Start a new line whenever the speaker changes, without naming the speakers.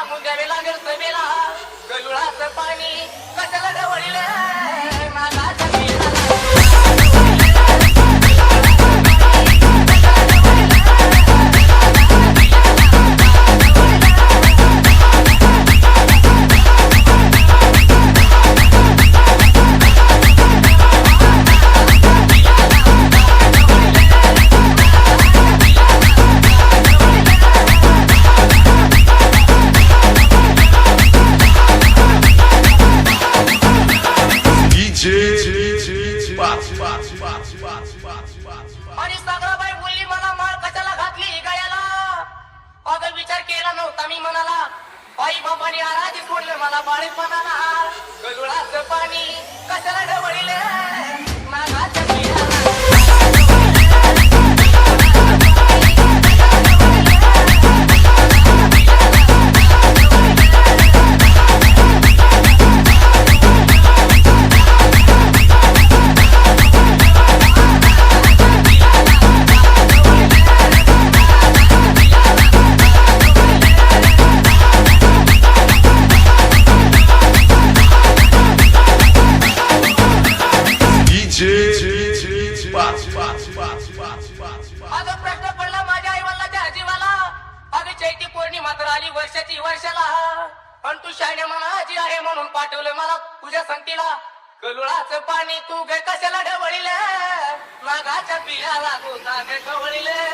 मुंजावे लागेल सभेला गलुळाचं पाणी कशाला ढवळीले नागाच्या बिळाला आणि सागराबाई बोलली मला माळ कशाला घातली गळ्याला अगं विचार केला नव्हता मी मनाला आई बाबांनी आराधी सोडलं मला बाळीपणाला गलुळाचं पाणी कशाला ढवळीले नागाच्या बिळाला अगं प्रश्न पडला माझ्या आई वडिलांच्या आजीवाला अगं चैती पौर्णिमा तर आली वर्षाची वर्षाला पण तू शाण्या म्हणा आजी आहे म्हणून पाठवलं मला तुझ्या संगतीला गलुळाचं पाणी तू गे कशाला ढवळीले नागाच्या बिळाला तू ढवळीले